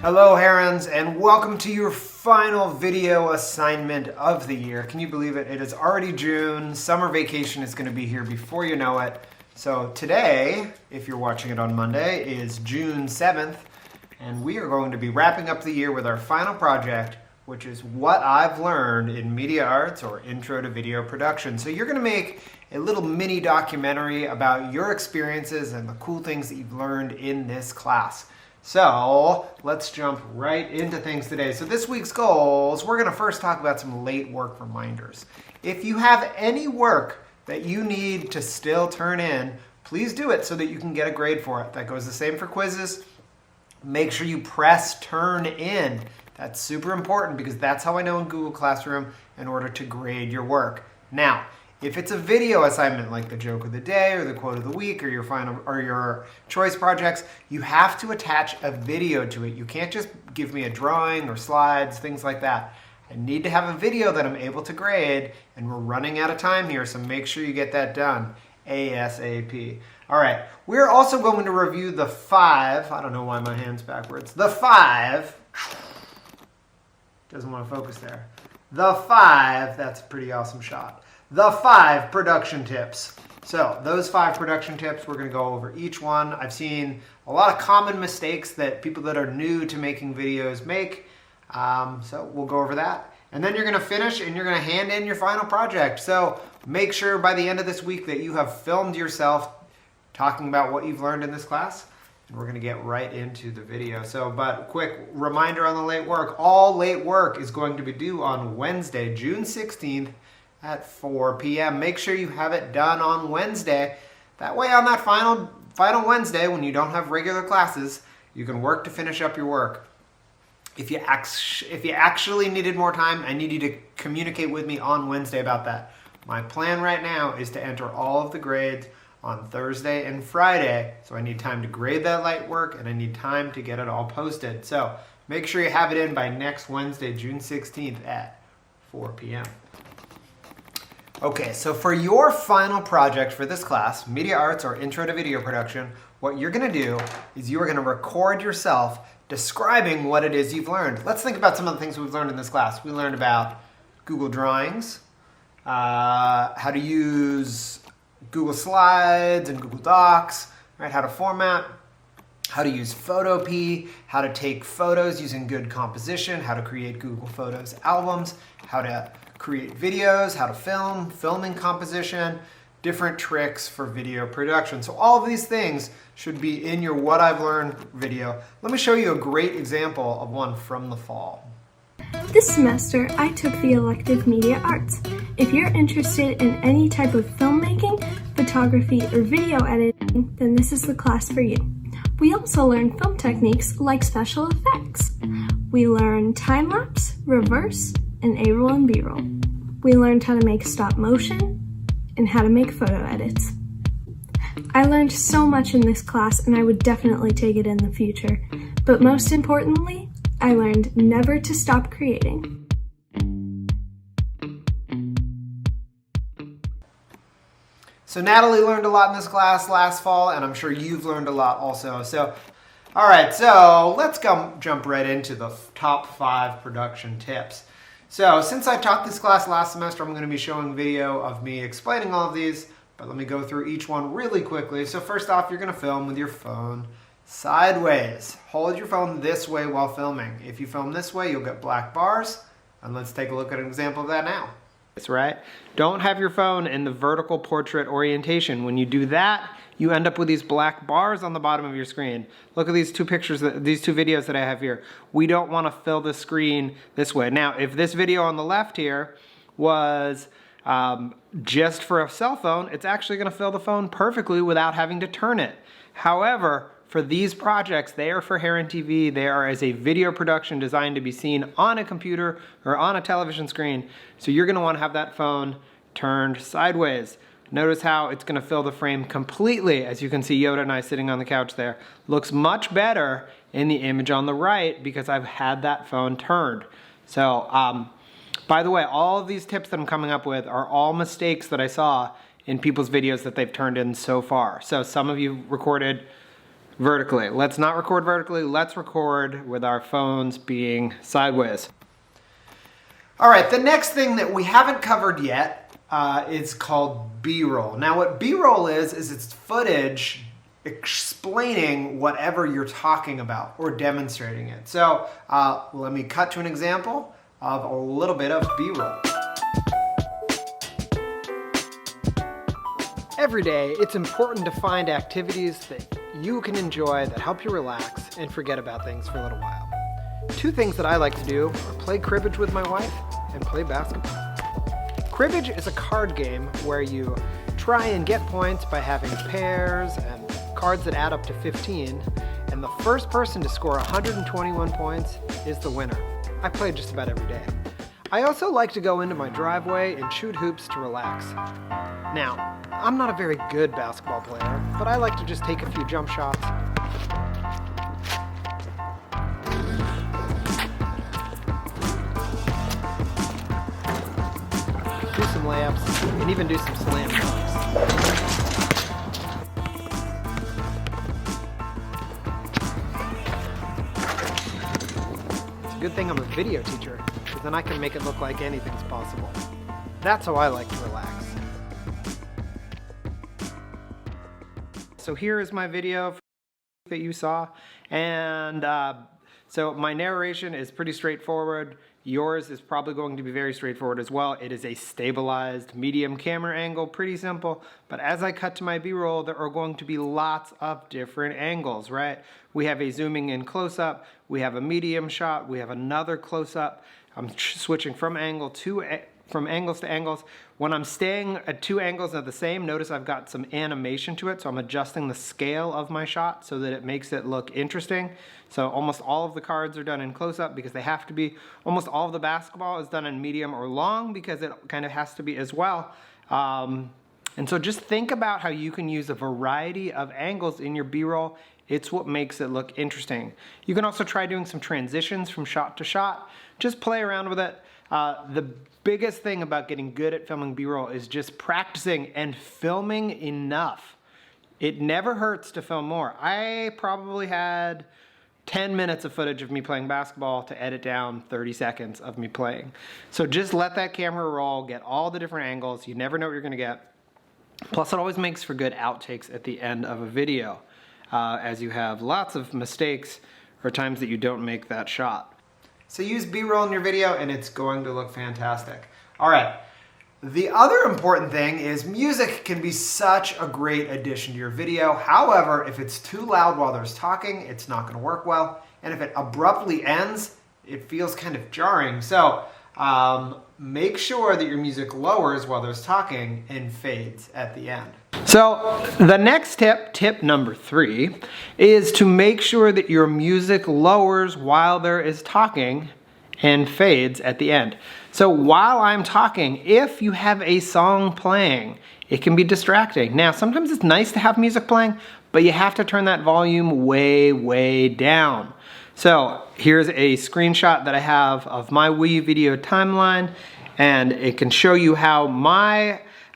Hello Herons, and welcome to your final video assignment of the year. Can you believe it? It is already June. Summer vacation is going to be here before you know it. So today, if you're watching it on Monday, is June 7th, and we are going to be wrapping up the year with our final project, which is what I've learned in media arts or intro to video production. So you're going to make a little mini documentary about your experiences and the cool things that you've learned in this class. So let's jump right into things today. So this week's goals, we're going to first talk about some late work reminders. If you have any work that you need to still turn in, please do it so that you can get a grade for it. That goes the same for quizzes. Make sure you press turn in. That's super important because that's how I know in Google Classroom in order to grade your work. Now, if it's a video assignment like the joke of the day or the quote of the week or your final or your choice projects, you have to attach a video to it. You can't just give me a drawing or slides, things like that. I need to have a video that I'm able to grade, and we're running out of time here, so make sure you get that done ASAP. All right, we're also going to review the 5, I don't know why my hand's backwards, the 5, doesn't want to focus there, the 5, that's a pretty awesome shot. The 5 production tips. So those 5 production tips, we're going to go over each one. I've seen a lot of common mistakes that people that are new to making videos make. So we'll go over that. And then you're going to finish and you're going to hand in your final project. So make sure by the end of this week that you have filmed yourself talking about what you've learned in this class. And we're going to get right into the video. But quick reminder on the late work. All late work is going to be due on Wednesday, June 16th. At 4 p.m. Make sure you have it done on Wednesday. That way on that final Wednesday, when you don't have regular classes, you can work to finish up your work. If you actually needed more time, I need you to communicate with me on Wednesday about that. My plan right now is to enter all of the grades on Thursday and Friday. So I need time to grade that light work and I need time to get it all posted. So make sure you have it in by next Wednesday, June 16th at 4 p.m. Okay, so for your final project for this class, Media Arts or Intro to Video Production, what you're going to do is you are going to record yourself describing what it is you've learned. Let's think about some of the things we've learned in this class. We learned about Google Drawings, how to use Google Slides and Google Docs, right? How to format, how to use Photopea, how to take photos using good composition, how to create Google Photos albums, how to create videos, how to filming composition, different tricks for video production. So all of these things should be in your What I've Learned video. Let me show you a great example of one from the fall. This semester, I took the elective Media Arts. If you're interested in any type of filmmaking, photography, or video editing, then this is the class for you. We also learn film techniques like special effects. We learn time-lapse, reverse, and A-roll and B-roll. We learned how to make stop motion and how to make photo edits. I learned so much in this class and I would definitely take it in the future. But most importantly, I learned never to stop creating. So Natalie learned a lot in this class last fall, and I'm sure you've learned a lot also. All right, so let's jump right into the top 5 production tips. So since I taught this class last semester, I'm going to be showing video of me explaining all of these, but let me go through each one really quickly. So first off, you're going to film with your phone sideways. Hold your phone this way while filming. If you film this way, you'll get black bars, and let's take a look at an example of that now. That's right. Don't have your phone in the vertical portrait orientation. When you do that, you end up with these black bars on the bottom of your screen. Look at these two pictures, these two videos that I have here. We don't want to fill the screen this way. Now, if this video on the left here was just for a cell phone, it's actually going to fill the phone perfectly without having to turn it. However, for these projects, they are for Heron TV. They are as a video production designed to be seen on a computer or on a television screen. So you're going to want to have that phone turned sideways. Notice how it's going to fill the frame completely. As you can see, Yoda and I sitting on the couch there. Looks much better in the image on the right because I've had that phone turned. So, by the way, all of these tips that I'm coming up with are all mistakes that I saw in people's videos that they've turned in so far. So some of you recorded vertically. Let's not record vertically, let's record with our phones being sideways. All right, the next thing that we haven't covered yet is called B-roll. Now what B-roll is it's footage explaining whatever you're talking about or demonstrating it. So let me cut to an example of a little bit of B-roll. Every day, it's important to find activities that you can enjoy that help you relax and forget about things for a little while. Two things that I like to do are play cribbage with my wife and play basketball. Cribbage is a card game where you try and get points by having pairs and cards that add up to 15, and the first person to score 121 points is the winner. I play just about every day. I also like to go into my driveway and shoot hoops to relax. Now, I'm not a very good basketball player, but I like to just take a few jump shots. Do some layups, and even do some slam dunks. It's a good thing I'm a video teacher, because then I can make it look like anything's possible. That's how I like to relax. So here is my video that you saw, and so my narration is pretty straightforward. Yours is probably going to be very straightforward as well. It is a stabilized medium camera angle, pretty simple, but as I cut to my B-roll, there are going to be lots of different angles, right? We have a zooming in close-up, we have a medium shot, we have another close-up. I'm switching from angles to angles. When I'm staying at two angles at the same, notice I've got some animation to it, so I'm adjusting the scale of my shot so that it makes it look interesting. So almost all of the cards are done in close-up because they have to be. Almost all of the basketball is done in medium or long because it kind of has to be as well. And so just think about how you can use a variety of angles in your B-roll. It's what makes it look interesting. You can also try doing some transitions from shot to shot. Just play around with it. The biggest thing about getting good at filming B-roll is just practicing and filming enough. It never hurts to film more. I probably had 10 minutes of footage of me playing basketball to edit down 30 seconds of me playing. So just let that camera roll, get all the different angles. You never know what you're gonna get. Plus it always makes for good outtakes at the end of a video, as you have lots of mistakes or times that you don't make that shot. So use B-roll in your video and it's going to look fantastic. All right, the other important thing is music can be such a great addition to your video. However, if it's too loud while there's talking, it's not gonna work well. And if it abruptly ends, it feels kind of jarring. So make sure that your music lowers while there's talking and fades at the end. So the next tip number 3, is to make sure that your music lowers while there is talking and fades at the end. So while I'm talking, if you have a song playing, it can be distracting. Now, sometimes it's nice to have music playing, but you have to turn that volume way, way down. So here's a screenshot that I have of my Wii video timeline, and it can show you how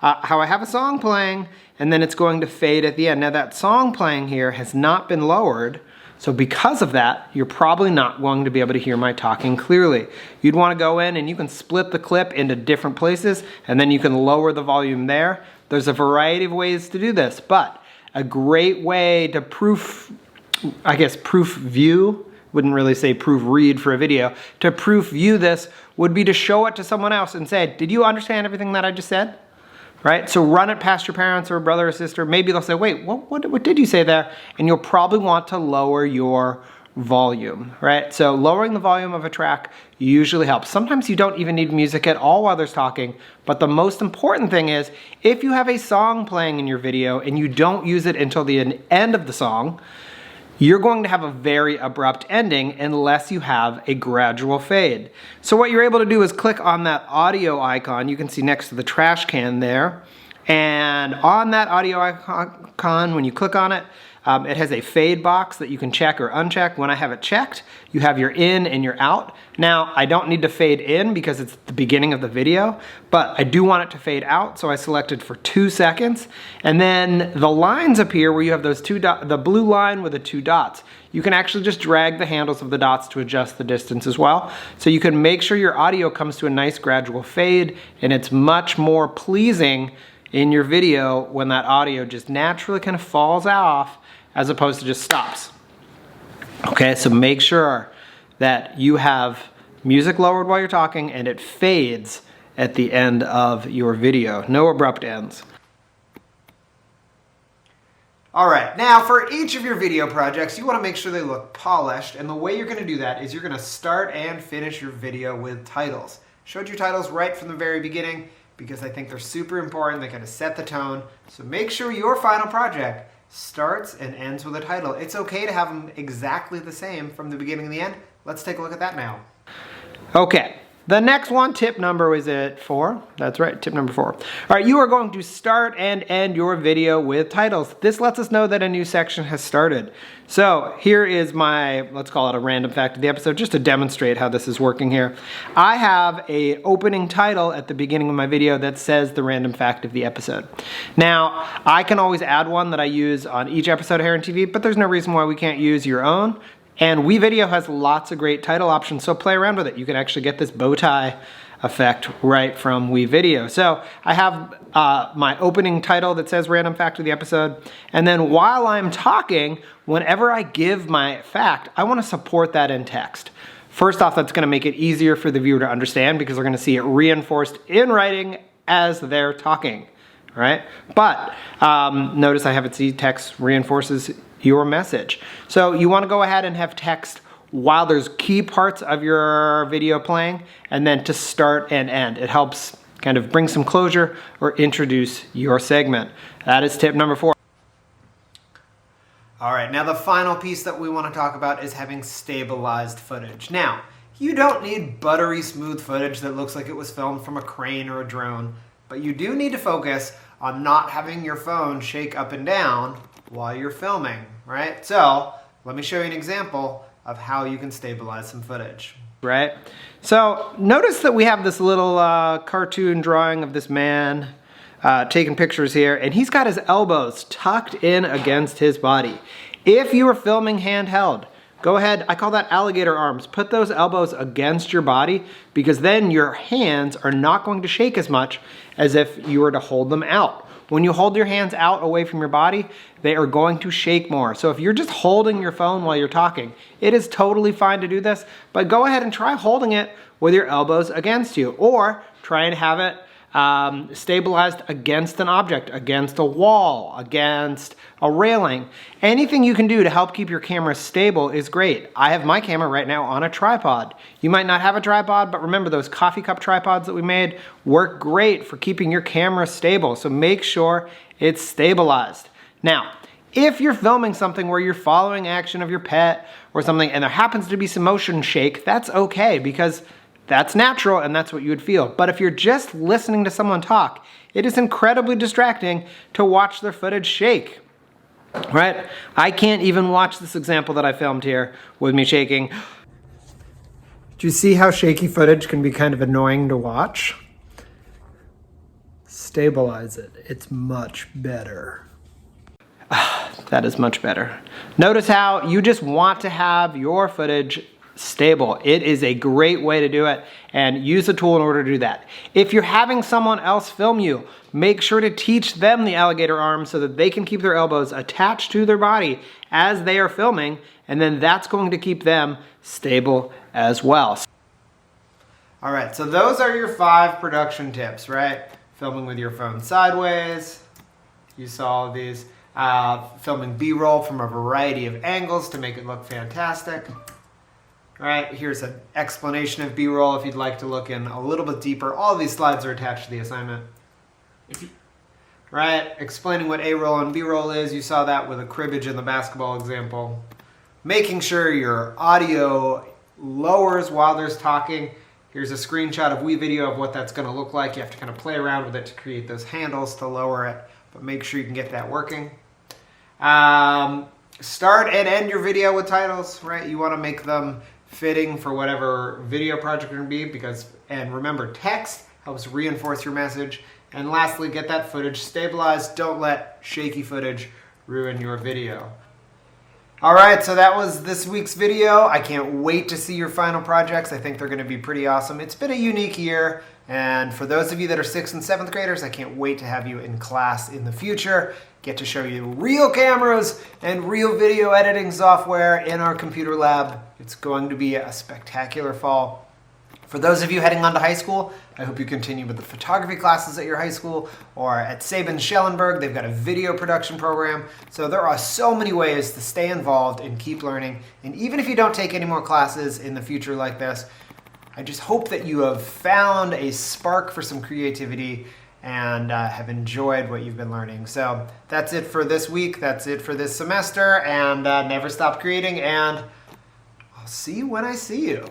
how I have a song playing, and then it's going to fade at the end. Now that song playing here has not been lowered, so because of that, you're probably not going to be able to hear my talking clearly. You'd want to go in and you can split the clip into different places, and then you can lower the volume there. There's a variety of ways to do this, but a great way to proof view, wouldn't really say proofread for a video, to proof view this would be to show it to someone else and say, did you understand everything that I just said? Right? So run it past your parents or brother or sister. Maybe they'll say, wait, what did you say there? And you'll probably want to lower your volume, right? So lowering the volume of a track usually helps. Sometimes you don't even need music at all while there's talking, but the most important thing is if you have a song playing in your video and you don't use it until the end of the song, you're going to have a very abrupt ending unless you have a gradual fade. So what you're able to do is click on that audio icon you can see next to the trash can there. And on that audio icon, when you click on it, It has a fade box that you can check or uncheck. When I have it checked, you have your in and your out. Now, I don't need to fade in because it's the beginning of the video, but I do want it to fade out, so I selected for 2 seconds. And then the lines appear where you have those the blue line with the 2 dots. You can actually just drag the handles of the dots to adjust the distance as well. So you can make sure your audio comes to a nice gradual fade, and it's much more pleasing in your video when that audio just naturally kind of falls off as opposed to just stops. Okay, so make sure that you have music lowered while you're talking and it fades at the end of your video. No abrupt ends. All right, now for each of your video projects, you want to make sure they look polished, and the way you're going to do that is you're going to start and finish your video with titles. Showed you titles right from the very beginning because I think they're super important. They kind of set the tone. So make sure your final project starts and ends with a title. It's okay to have them exactly the same from the beginning to the end. Let's take a look at that now. Okay. The next one, tip number, is it 4? That's right, tip number 4. All right, you are going to start and end your video with titles. This lets us know that a new section has started. So here is my, let's call it a random fact of the episode, just to demonstrate how this is working here. I have a opening title at the beginning of my video that says the random fact of the episode. Now, I can always add one that I use on each episode of Hair and TV, but there's no reason why we can't use your own. And WeVideo has lots of great title options, so play around with it. You can actually get this bow tie effect right from WeVideo. So I have my opening title that says random fact of the episode, and then while I'm talking, whenever I give my fact, I want to support that in text. First off, that's going to make it easier for the viewer to understand because they're going to see it reinforced in writing as they're talking, right? But notice I have it see text reinforces your message. So you want to go ahead and have text while there's key parts of your video playing, and then to start and end. It helps kind of bring some closure or introduce your segment. That is tip number 4. All right, now the final piece that we want to talk about is having stabilized footage. Now, you don't need buttery smooth footage that looks like it was filmed from a crane or a drone, but you do need to focus on not having your phone shake up and down while you're filming, right? So let me show you an example of how you can stabilize some footage. Right? So notice that we have this little cartoon drawing of this man taking pictures here, and he's got his elbows tucked in against his body. If you are filming handheld, go ahead, I call that alligator arms. Put those elbows against your body because then your hands are not going to shake as much as if you were to hold them out. When you hold your hands out away from your body, they are going to shake more. So if you're just holding your phone while you're talking, it is totally fine to do this, but go ahead and try holding it with your elbows against you, or try and have it stabilized against an object, against a wall, against a railing. Anything you can do to help keep your camera stable is great. I have my camera right now on a tripod. You might not have a tripod, but remember those coffee cup tripods that we made work great for keeping your camera stable. So make sure it's stabilized. Now, if you're filming something where you're following action of your pet or something and there happens to be some motion shake, that's okay because that's natural and that's what you would feel. But if you're just listening to someone talk, it is incredibly distracting to watch their footage shake, right? I can't even watch this example that I filmed here with me shaking. Do you see how shaky footage can be kind of annoying to watch? Stabilize it. It's much better. That is much better. Notice how you just want to have your footage stable. It is a great way to do it, and use the tool in order to do that. If you're having someone else film you, make sure to teach them the alligator arms so that they can keep their elbows attached to their body as they are filming, and then that's going to keep them stable as well. All right, so those are your 5 production tips, right? Filming with your phone sideways. You saw all of these. Filming B-roll from a variety of angles to make it look fantastic. All right, here's an explanation of B-roll if you'd like to look in a little bit deeper. All of these slides are attached to the assignment. Right, explaining what A-roll and B-roll is. You saw that with a cribbage in the basketball example. Making sure your audio lowers while there's talking. Here's a screenshot of WeVideo of what that's going to look like. You have to kind of play around with it to create those handles to lower it, but make sure you can get that working. start and end your video with titles, right? You want to make them fitting for whatever video project you're going to be, and remember, text helps reinforce your message. And lastly, get that footage stabilized. Don't let shaky footage ruin your video. All right, so that was this week's video. I can't wait to see your final projects. I think they're going to be pretty awesome. It's been a unique year, and for those of you that are 6th and 7th graders, I can't wait to have you in class in the future. Get to show you real cameras and real video editing software in our computer lab. It's going to be a spectacular fall. For those of you heading on to high school, I hope you continue with the photography classes at your high school, or at Sabin-Schellenberg, they've got a video production program. So there are so many ways to stay involved and keep learning. And even if you don't take any more classes in the future like this, I just hope that you have found a spark for some creativity and have enjoyed what you've been learning. So that's it for this week. That's it for this semester. And never stop creating. And I'll see you when I see you.